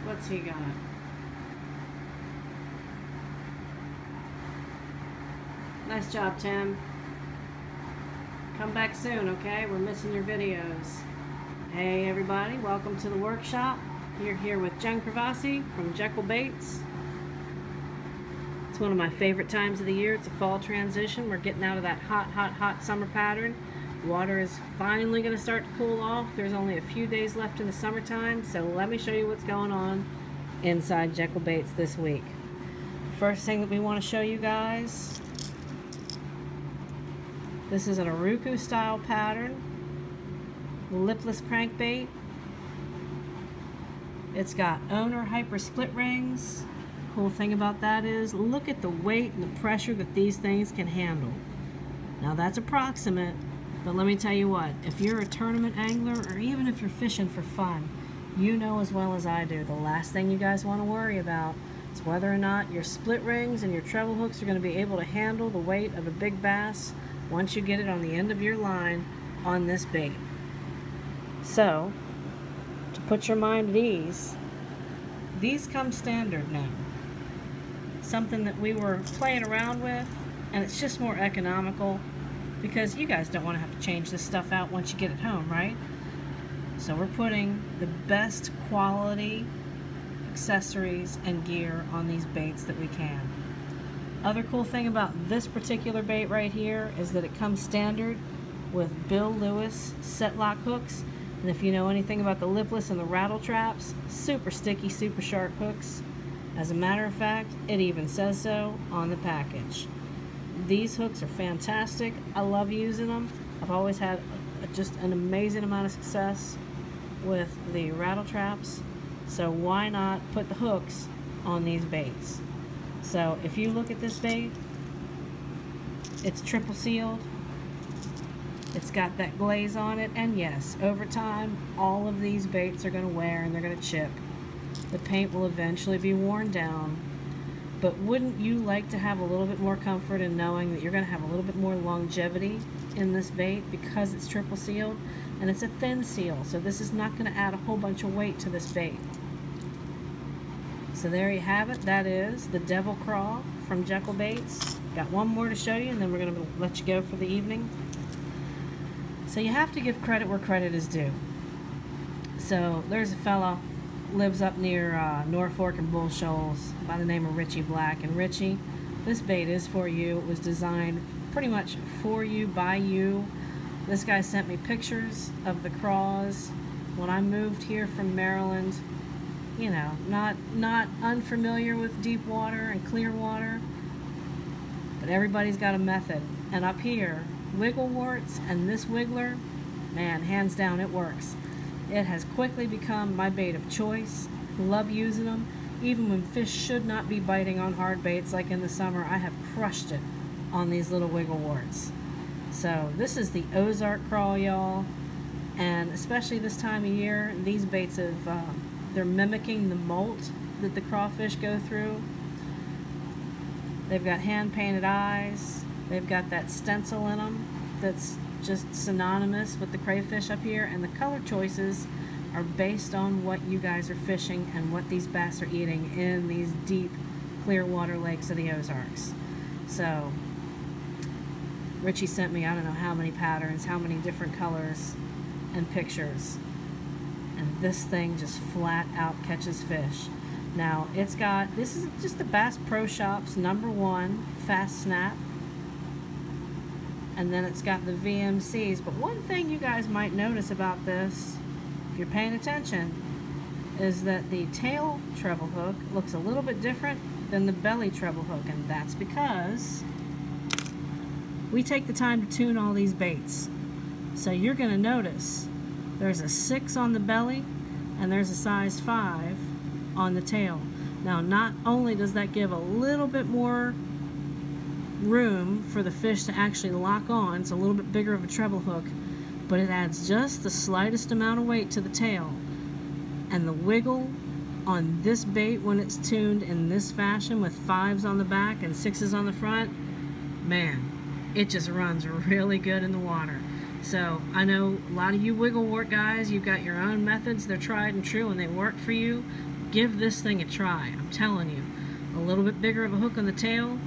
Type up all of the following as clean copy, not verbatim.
What's he got? Nice job, Tim. Come back soon, okay? We're missing your videos. Hey everybody, welcome to the workshop. You're here with Jen Kravasi from Jekyll Baits. It's one of my favorite times of the year. It's a fall transition. We're getting out of that hot summer pattern. Water is finally going to start to cool off. There's only a few days left in the summertime, so let me show you what's going on inside Jekyll Baits this week. First thing that we want to show you guys, this is an Aruku style pattern, lipless crankbait. It's got owner hyper split rings. Cool thing about that is, look at the weight and the pressure that these things can handle. Now that's approximate, but let me tell you what, if you're a tournament angler or even if you're fishing for fun, you know as well as I do, the last thing you guys want to worry about is whether or not your split rings and your treble hooks are going to be able to handle the weight of a big bass once you get it on the end of your line on this bait. So, to put your mind at ease, these come standard now. Something that we were playing around with, and it's just more economical because you guys don't want to have to change this stuff out once you get it home, right? So we're putting the best quality accessories and gear on these baits that we can. Other cool thing about this particular bait right here is that it comes standard with Bill Lewis set lock hooks, and if you know anything about the lipless and the rattle traps, super sticky, super sharp hooks. As a matter of fact, it even says so on the package. These hooks are fantastic. I love using them. I've always had just an amazing amount of success with the rattle traps, so why not put the hooks on these baits? So if you look at this bait, it's triple sealed, it's got that glaze on it, and yes, over time all of these baits are going to wear and they're going to chip. The paint will eventually be worn down, but wouldn't you like to have a little bit more comfort in knowing that you're going to have a little bit more longevity in this bait because it's triple sealed? And it's a thin seal, so this is not going to add a whole bunch of weight to this bait. So there you have it. That is the Devil Craw from Jekyll Baits. Got one more to show you, and then we're going to let you go for the evening. So you have to give credit where credit is due. So there's a fella lives up near Norfolk and Bull Shoals by the name of Richie Black. And Richie, this bait is for you. It was designed pretty much for you, by you. This guy sent me pictures of the craws when I moved here from Maryland. You know, not unfamiliar with deep water and clear water, but everybody's got a method. And up here, wiggle warts and this wiggler, man, hands down, it works. It has quickly become my bait of choice. Love using them. Even when fish should not be biting on hard baits like in the summer, I have crushed it on these little wiggle warts. So this is the Ozark craw, y'all, and especially this time of year, these baits have, they're mimicking the molt that the crawfish go through. They've got hand-painted eyes. They've got that stencil in them that's just synonymous with the crayfish up here, and the color choices are based on what you guys are fishing and what these bass are eating in these deep, clear water lakes of the Ozarks. So Richie sent me, I don't know how many patterns, how many different colors and pictures, and this thing just flat out catches fish. Now it's got, this is just the Bass Pro Shops #1 Fast Snap, and then it's got the VMCs. But one thing you guys might notice about this, if you're paying attention, is that the tail treble hook looks a little bit different than the belly treble hook, and that's because we take the time to tune all these baits. So you're going to notice there's a 6 on the belly and there's a size 5 on the tail. Now not only does that give a little bit more room for the fish to actually lock on, it's a little bit bigger of a treble hook, but it adds just the slightest amount of weight to the tail. And the wiggle on this bait, when it's tuned in this fashion with 5s on the back and 6s on the front, man, it just runs really good in the water. So I know a lot of you wiggle wart guys, you've got your own methods, they're tried and true and they work for you. Give this thing a try. I'm telling you. A little bit bigger of a hook on the tail,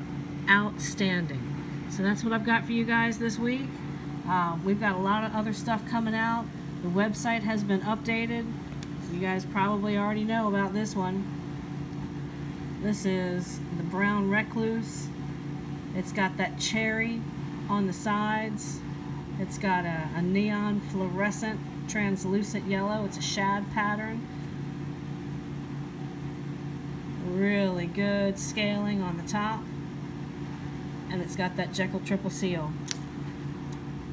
outstanding. So that's what I've got for you guys this week. We've got a lot of other stuff coming out. The website has been updated. You guys probably already know about this one. This is the brown recluse. It's got that cherry on the sides. It's got a neon fluorescent translucent yellow. It's a shad pattern. Really good scaling on the top. And it's got that Jekyll triple seal.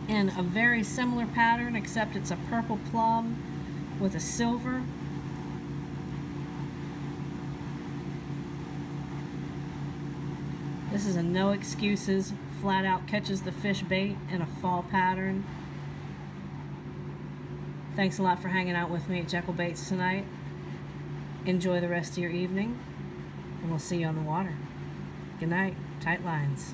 In a very similar pattern, except it's a purple plum with a silver. This is a no excuses, flat out catches the fish bait in a fall pattern. Thanks a lot for hanging out with me at Jekyll Baits tonight. Enjoy the rest of your evening, and we'll see you on the water. Good night. Tight lines.